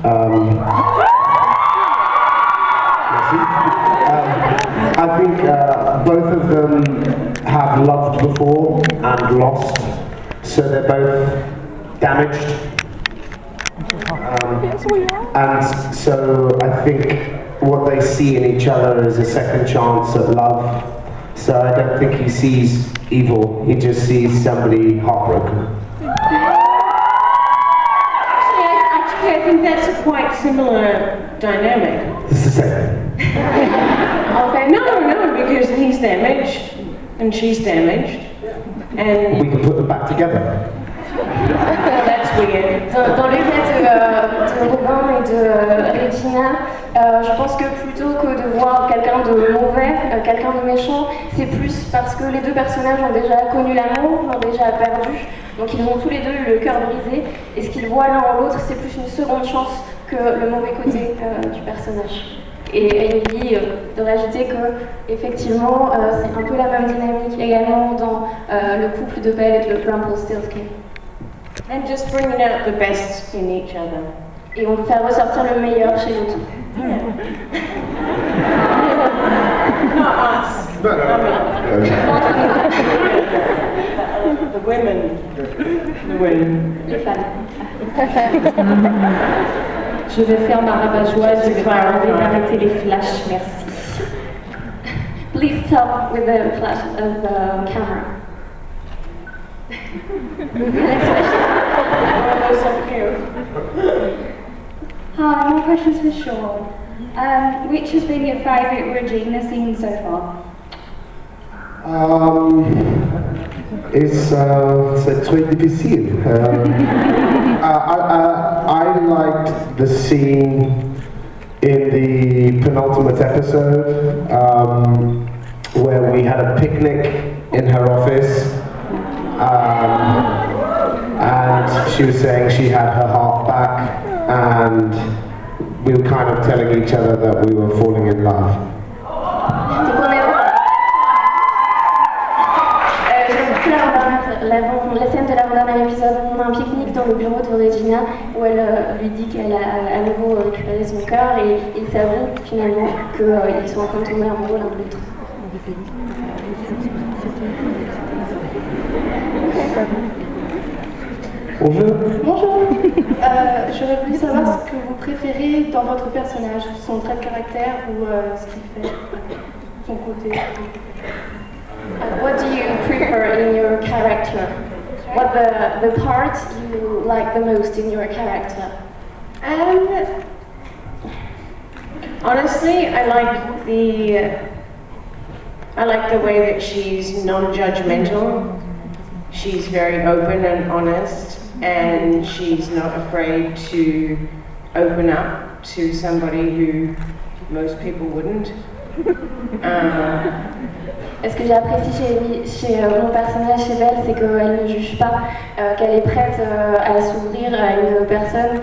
I think both of them have loved before and lost, so they're both damaged. And so I think what they see in each other is a second chance at love. So I don't think he sees evil, he just sees somebody heartbroken. Actually, I think that's a quite similar dynamic. It's the same. Okay, no, because he's damaged and she's damaged, and we can put them back together. That's weird. Dans le cas de Robin et de Regina, je pense que plutôt que de voir quelqu'un de mauvais, quelqu'un de méchant, c'est plus parce que les deux personnages ont déjà connu l'amour, l'ont déjà perdu, donc ils ont tous les deux le cœur brisé, et ce qu'ils voient l'un en l'autre, c'est plus une seconde chance que le mauvais côté du personnage. Et Emily devrait ajouter que, effectivement, c'est un peu la même dynamique également dans le couple de Belle et de Rumpelstiltskin. And just bringing out the best in each other. Et on veut faire ressortir le meilleur chez l'autre. Not us. The women. The women. Les femmes. Je vais faire ma rabat-joie, je vais demander d'arrêter les flashs, merci. Please stop with the flash of the camera. Next question. Hi, more questions for Sean. Which has been your favourite Regina scene so far? C'est très difficile. I liked the scene in the penultimate episode where we had a picnic in her office and she was saying she had her heart back and we were kind of telling each other that we were falling in love. La scène de l'avant-dernier épisode, on a un pique-nique dans le bureau de Regina où elle lui dit qu'elle a à nouveau récupéré son cœur et il s'avoue finalement qu'ils sont en train de tomber amoureux l'un de l'autre. Bonjour. Bonjour. J'aurais voulu savoir ce que vous préférez dans votre personnage, son trait de caractère ou ce qu'il fait, son côté. What do you prefer in your character? What the part you like the most in your character? Honestly, I like the way that she's non-judgmental. She's very open and honest, and she's not afraid to open up to somebody who most people wouldn't. Ce que j'apprécie chez mon personnage, chez Belle, c'est qu'elle ne juge pas, qu'elle est prête à s'ouvrir à une personne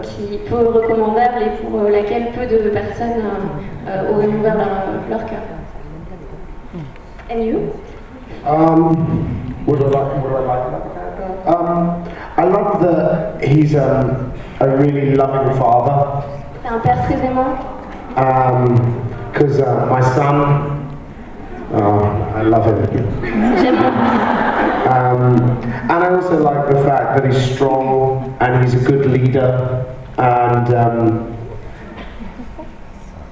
qui peu recommandable et pour laquelle peu de personnes auraient ouvert leur cœur. And you? What do I like about the character? I love that he's a really loving father. C'est un père très aimant. Because my son, I love him. And I also like the fact that he's strong and he's a good leader, and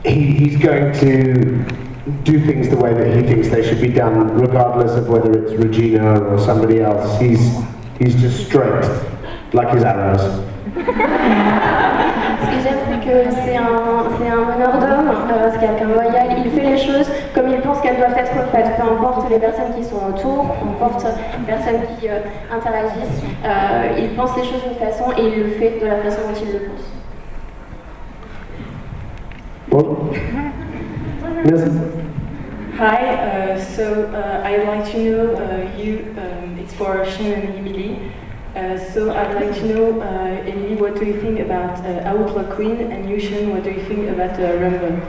he's going to do things the way that he thinks they should be done, regardless of whether it's Regina or somebody else. He's just straight, like his arrows. Ce que j'aime, c'est que c'est un meneur d'homme, c'est quelqu'un de loyal, il fait les choses comme il pense qu'elles doivent être faites, peu importe les personnes qui sont autour, peu importe les personnes qui interagissent, il pense les choses d'une façon et il le fait de la façon dont il le pense. Well, yes. Hi, I'd like to know it's for Sean and Emily. So I'd like to know, Emily, what do you think about Outlaw Queen, and you, Sean, what do you think about Rumble?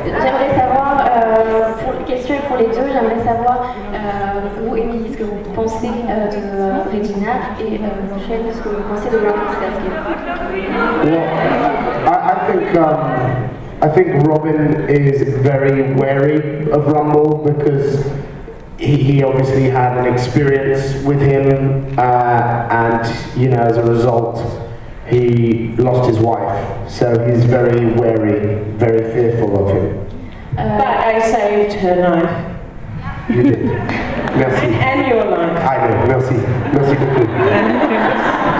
J'aimerais savoir, question pour les deux, j'aimerais savoir, vous, Émilie, ce que vous pensez de Regina et Michel, ce que vous pensez de Rumble Starsky. Well, I think Robin is very wary of Rumble because he obviously had an experience with him, and as a result, he lost his wife. So he's very wary, very fearful of him. But I saved her life. You did. Merci. And your life. I know. Merci. Merci beaucoup.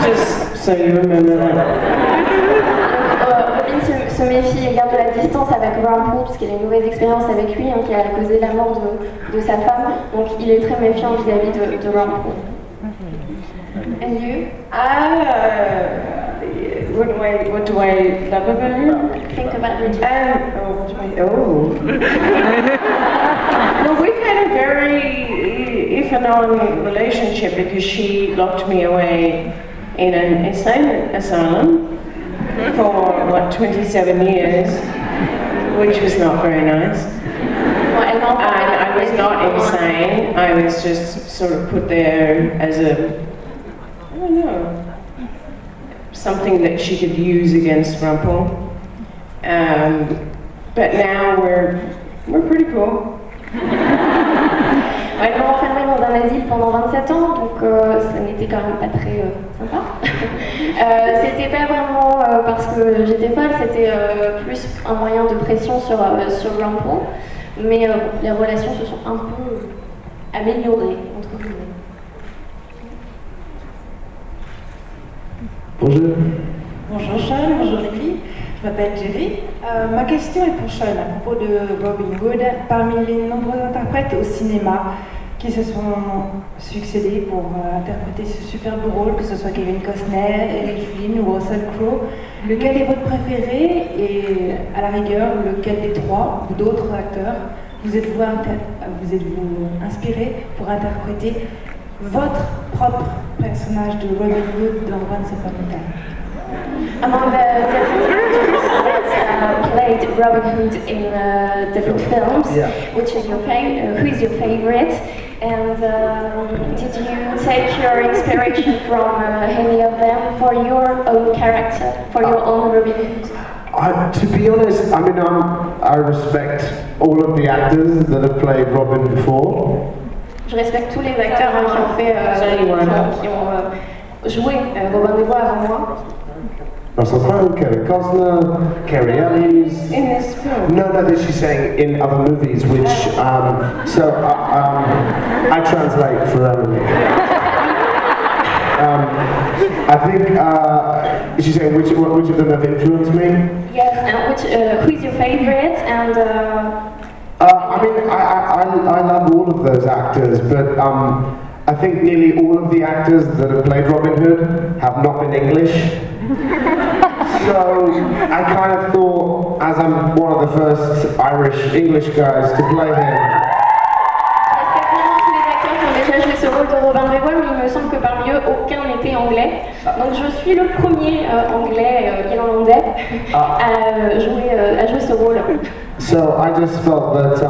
Just so you remember that. Robin se méfie et garde de la distance avec Rumble parce qu'il a une mauvaise expérience avec lui qui a causé la mort de sa femme. Donc il est très méfiant vis-à-vis de Rumble. And you? What do I love about him? Think about Regina. Well, we've had a very if and on relationship because she locked me away in an insane asylum for 27 years, which was not very nice. And I was not insane. I was just sort of put there as I don't know, something that she could use against Rumpel. But now we're pretty cool. Elle m'a enfermée dans un asile pendant 27 ans, donc ça n'était quand même pas très sympa. C'était pas vraiment parce que j'étais folle, c'était plus un moyen de pression sur Rumpel. Mais les relations se sont un peu améliorées, entre guillemets. Bonjour. Bonjour Sean, bonjour Lily, je m'appelle Jerry. Ma question est pour Sean à propos de Robin Hood. Parmi les nombreux interprètes au cinéma qui se sont succédés pour interpréter ce superbe rôle, que ce soit Kevin Costner, Eric Flynn ou Russell Crowe, lequel est votre préféré et à la rigueur, lequel des trois ou d'autres acteurs vous êtes-vous inspiré pour interpréter votre propre personnage de Robin Hood dans Once Upon a Time? Among the different actors that played Robin Hood in different films, which is who is your favorite? And did you take your inspiration from any of them for your own character, for your own Robin Hood? To be honest, I respect all of the actors that have played Robin before. Je respecte tous les acteurs qui ont fait, qui ont joué Robin des Bois avant moi. Russell Crowe, Kevin Costner, Kerry Ellis. In this film? No, she's saying in other movies, which, I translate for I think, she's saying which of them have influenced me? Yes, and who is your favorite? And I love all of those actors, but I think nearly all of the actors that have played Robin Hood have not been English. So I kind of thought, as I'm one of the first Irish-English guys to play him. Tous les acteurs qui ont déjà joué ce rôle de Robin des Bois, mais il me semble que parmi eux, aucun n'était anglais. Donc je suis le premier anglais irlandais à jouer ce rôle. So I just felt that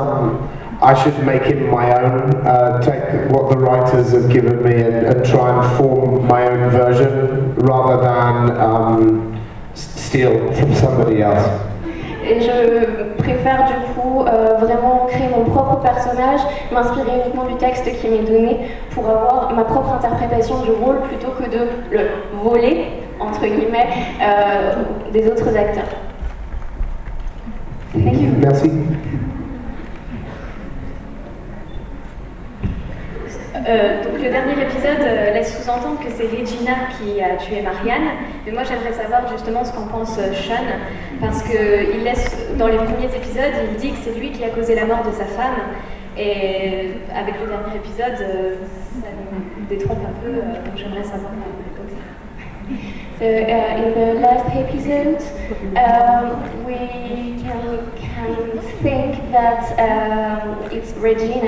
I should make him my own, take what the writers have given me and try and form my own version rather than steal from somebody else. Et je préfère du coup vraiment créer mon propre personnage, m'inspirer uniquement du texte qui m'est donné pour avoir ma propre interprétation du rôle plutôt que de le voler, entre guillemets, des autres acteurs. Thank you. Merci. Donc le dernier épisode laisse sous-entendre que c'est Regina qui a tué Marianne, mais moi j'aimerais savoir justement ce qu'en pense Sean, parce que il laisse, dans les premiers épisodes, il dit que c'est lui qui a causé la mort de sa femme, et avec le dernier épisode, ça nous détrompe un peu, donc j'aimerais savoir comme ça. So in the last episode, we can think that it's Regina